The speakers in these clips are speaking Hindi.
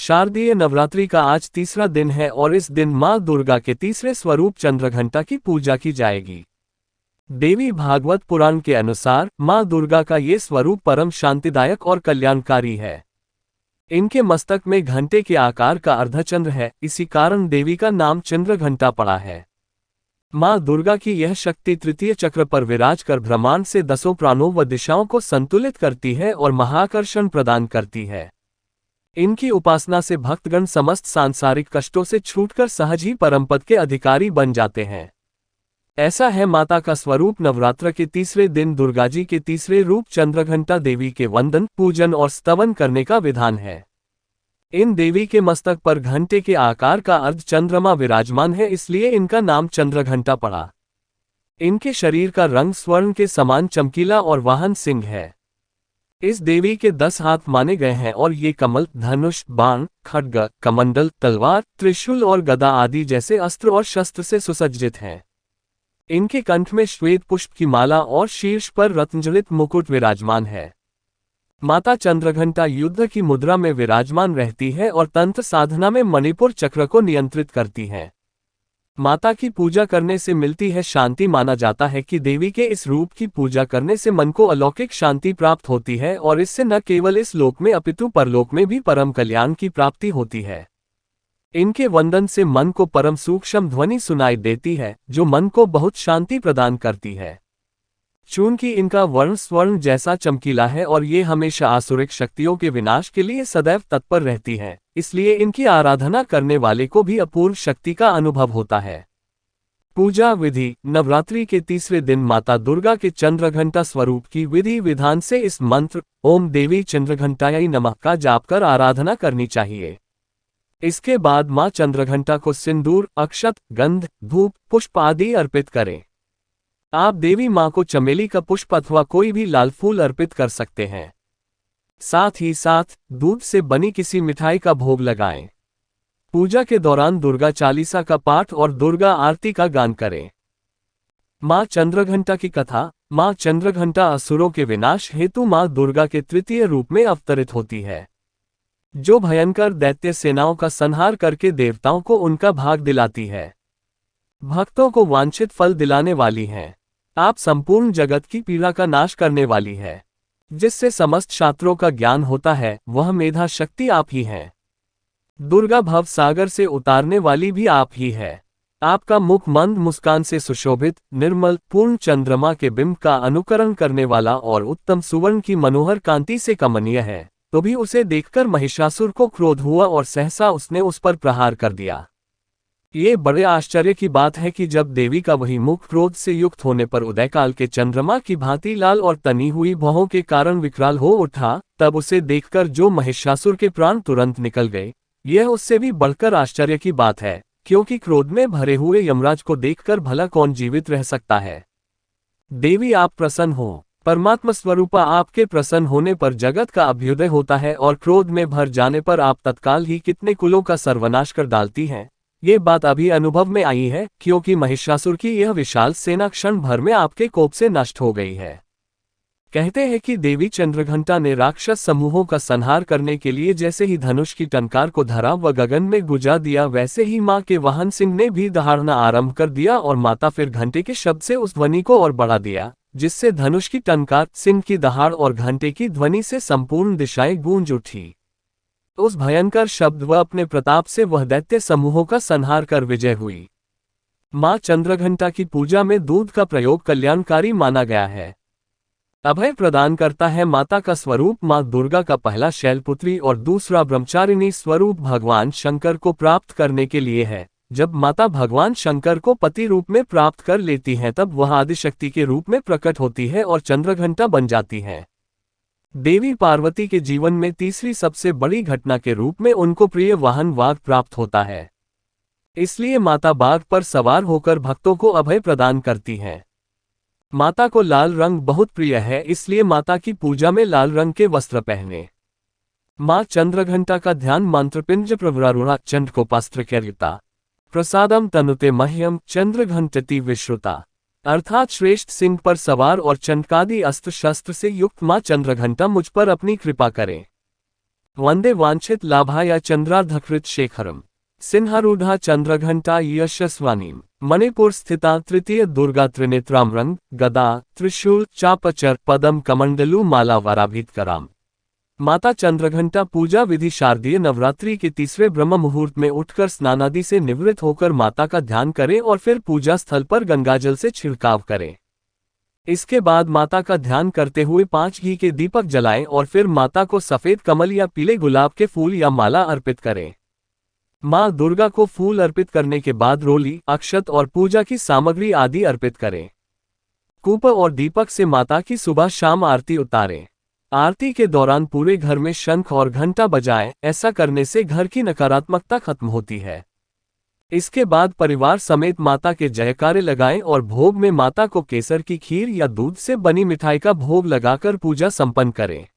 शारदीय नवरात्रि का आज तीसरा दिन है और इस दिन मां दुर्गा के तीसरे स्वरूप चंद्रघंटा की पूजा की जाएगी। देवी भागवत पुराण के अनुसार मां दुर्गा का ये स्वरूप परम शांतिदायक और कल्याणकारी है। इनके मस्तक में घंटे के आकार का अर्धचंद्र है, इसी कारण देवी का नाम चंद्रघंटा पड़ा है। मां दुर्गा की यह शक्ति तृतीय चक्र पर विराज कर ब्रह्मांड से दसों प्राणों व दिशाओं को संतुलित करती है और महाकर्षण प्रदान करती है। इनकी उपासना से भक्तगण समस्त सांसारिक कष्टों से छूटकर सहज ही परमपद के अधिकारी बन जाते हैं। ऐसा है माता का स्वरूप नवरात्र के तीसरे दिन दुर्गाजी के तीसरे रूप चंद्रघंटा देवी के वंदन, पूजन और स्तवन करने का विधान है। इन देवी के मस्तक पर घंटे के आकार का अर्ध चंद्रमा विराजमान है, इसलिए इनका नाम चंद्रघंटा पड़ा। इनके शरीर का रंग स्वर्ण के समान चमकीला और वाहन सिंह है। इस देवी के 10 हाथ माने गए हैं और ये कमल, धनुष, बाण, खड्ग, कमंडल, तलवार, त्रिशूल और गदा आदि जैसे अस्त्र और शस्त्र से सुसज्जित हैं। इनके कंठ में श्वेत पुष्प की माला और शीर्ष पर रत्नजड़ित मुकुट विराजमान है। माता चंद्रघंटा युद्ध की मुद्रा में विराजमान रहती है और तंत्र साधना में मणिपुर चक्र को नियंत्रित करती हैं। माता की पूजा करने से मिलती है शांति। माना जाता है कि देवी के इस रूप की पूजा करने से मन को अलौकिक शांति प्राप्त होती है और इससे न केवल इस लोक में अपितु परलोक में भी परम कल्याण की प्राप्ति होती है। इनके वंदन से मन को परम सूक्ष्म ध्वनि सुनाई देती है, जो मन को बहुत शांति प्रदान करती है। चूंकि इनका वर्ण स्वर्ण जैसा चमकीला है और ये हमेशा आसुरिक शक्तियों के विनाश के लिए सदैव तत्पर रहती है, इसलिए इनकी आराधना करने वाले को भी अपूर्व शक्ति का अनुभव होता है। पूजा विधि। नवरात्रि के तीसरे दिन माता दुर्गा के चंद्रघंटा स्वरूप की विधि विधान से इस मंत्र ओम देवी चंद्रघंटायै नमः का जाप कर आराधना करनी चाहिए। इसके बाद मां चंद्रघंटा को सिंदूर, अक्षत, गंध, धूप, पुष्प आदि अर्पित करें। आप देवी मां को चमेली का पुष्प अथवा कोई भी लाल फूल अर्पित कर सकते हैं। साथ ही साथ दूध से बनी किसी मिठाई का भोग लगाएं। पूजा के दौरान दुर्गा चालीसा का पाठ और दुर्गा आरती का गान करें। मां चंद्रघंटा की कथा। मां चंद्रघंटा असुरों के विनाश हेतु मां दुर्गा के तृतीय रूप में अवतरित होती है, जो भयंकर दैत्य सेनाओं का संहार करके देवताओं को उनका भाग दिलाती है। भक्तों को वांछित फल दिलाने वाली हैं। आप संपूर्ण जगत की पीड़ा का नाश करने वाली है। जिससे समस्त शास्त्रों का ज्ञान होता है, वह मेधा शक्ति आप ही हैं। दुर्गा भव सागर से उतारने वाली भी आप ही है। आपका मुख मंद मुस्कान से सुशोभित, निर्मल, पूर्ण चंद्रमा के बिंब का अनुकरण करने वाला और उत्तम सुवर्ण की मनोहर कांति से कमनीय है। तो भी उसे देखकर महिषासुर को क्रोध हुआ और सहसा उसने उस पर प्रहार कर दिया। ये बड़े आश्चर्य की बात है कि जब देवी का वही मुख क्रोध से युक्त होने पर उदयकाल के चंद्रमा की भांति लाल और तनी हुई भौहों के कारण विकराल हो उठा, तब उसे देखकर जो महिषासुर के प्राण तुरंत निकल गए। यह उससे भी बढ़कर आश्चर्य की बात है, क्योंकि क्रोध में भरे हुए यमराज को देखकर भला कौन जीवित रह सकता है। देवी आप प्रसन्न हो। परमात्मा स्वरूपा आपके प्रसन्न होने पर जगत का अभ्युदय होता है और क्रोध में भर जाने पर आप तत्काल ही कितने कुलों का सर्वनाश कर डालती हैं। ये बात अभी अनुभव में आई है, क्योंकि महिषासुर की यह विशाल सेना क्षण भर में आपके कोप से नष्ट हो गई है। कहते हैं कि देवी चंद्रघंटा ने राक्षस समूहों का संहार करने के लिए जैसे ही धनुष की टंकार को धरा व गगन में गुजा दिया, वैसे ही मां के वाहन सिंह ने भी दहाड़ना आरंभ कर दिया और माता फिर घंटे के शब्द से उस ध्वनि को और बढ़ा दिया, जिससे धनुष की टंकार, सिंह की दहाड़ और घंटे की ध्वनि से संपूर्ण दिशाएं गूंज उठी। उस भयंकर शब्द व अपने प्रताप से वह दैत्य समूहों का संहार कर विजय हुई। मां चंद्रघंटा की पूजा में दूध का प्रयोग कल्याणकारी माना गया है। अभय प्रदान करता है। माता का स्वरूप मां दुर्गा का पहला शैलपुत्री और दूसरा ब्रह्मचारिणी स्वरूप भगवान शंकर को प्राप्त करने के लिए है। जब माता भगवान शंकर को पति रूप में प्राप्त कर लेती हैं, तब वह आदिशक्ति के रूप में प्रकट होती है और चंद्रघंटा बन जाती हैं। देवी पार्वती के जीवन में तीसरी सबसे बड़ी घटना के रूप में उनको प्रिय वाहन वाघ प्राप्त होता है। इसलिए माता बाघ पर सवार होकर भक्तों को अभय प्रदान करती हैं। माता को लाल रंग बहुत प्रिय है, इसलिए माता की पूजा में लाल रंग के वस्त्र पहने। मां चंद्रघंटा का ध्यान मंत्र पिंज प्रवरारूढ़ा चंद्रकोपास्त्रकर्ता प्रसादम तनुते मह्यम चंद्रघंटति विश्रुता, अर्थात श्रेष्ठ सिंह पर सवार और चंडकादि अस्त्र शस्त्र से युक्त मां चंद्रघंटा मुझ पर अपनी कृपा करें। वंदे वांछित लाभाय चंद्रार्धकृत शेखरम। सिंहारूढ़ा चंद्रघंटा यशस्वानीम। मणिपुर स्थिता तृतीय दुर्गा त्रिनेत्राम रंग गदा त्रिशूल चापचर पदम कमंडलू माला वराभितकराम। माता चंद्रघंटा पूजा विधि शारदीय नवरात्रि के तीसरे ब्रह्म मुहूर्त में उठकर स्नानादि से निवृत्त होकर माता का ध्यान करें और फिर पूजा स्थल पर गंगाजल से छिड़काव करें। इसके बाद माता का ध्यान करते हुए 5 घी के दीपक जलाएं और फिर माता को सफेद कमल या पीले गुलाब के फूल या माला अर्पित करें। मां दुर्गा को फूल अर्पित करने के बाद रोली, अक्षत और पूजा की सामग्री आदि अर्पित करें। कूप और दीपक से माता की सुबह शाम आरती उतारें। आरती के दौरान पूरे घर में शंख और घंटा बजाएं, ऐसा करने से घर की नकारात्मकता खत्म होती है। इसके बाद परिवार समेत माता के जयकारे लगाएं और भोग में माता को केसर की खीर या दूध से बनी मिठाई का भोग लगाकर पूजा संपन्न करें।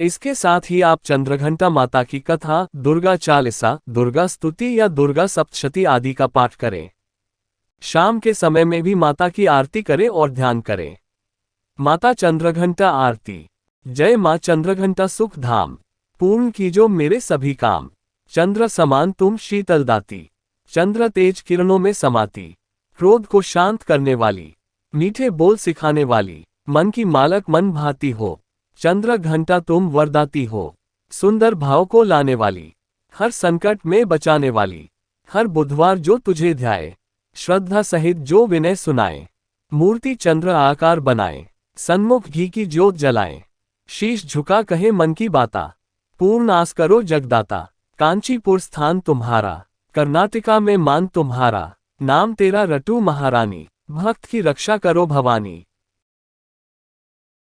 इसके साथ ही आप चंद्रघंटा माता की कथा, दुर्गा चालीसा, दुर्गा स्तुति या दुर्गा सप्तशती आदि का पाठ करें। शाम के समय में भी माता की आरती करें और ध्यान करें। माता चंद्रघंटा आरती। जय मां चंद्रघंटा सुख धाम, पूर्ण कीजो मेरे सभी काम। चंद्र समान तुम शीतल दाती, चंद्र तेज किरणों में समाती। क्रोध को शांत करने वाली, मीठे बोल सिखाने वाली, मन की मालक मन भाती हो। चंद्र घंटा तुम वरदाती हो, सुंदर भाव को लाने वाली, हर संकट में बचाने वाली। हर बुधवार जो तुझे ध्याए, श्रद्धा सहित जो विनय सुनाए। मूर्ति चंद्र आकार बनाए, सन्मुख घी की ज्योत जलाए। शीश झुका कहे मन की बाता, पूर्ण आस करो जगदाता। कांचीपुर स्थान तुम्हारा, कर्नाटका में मान तुम्हारा। नाम तेरा रटू महारानी, भक्त की रक्षा करो भवानी।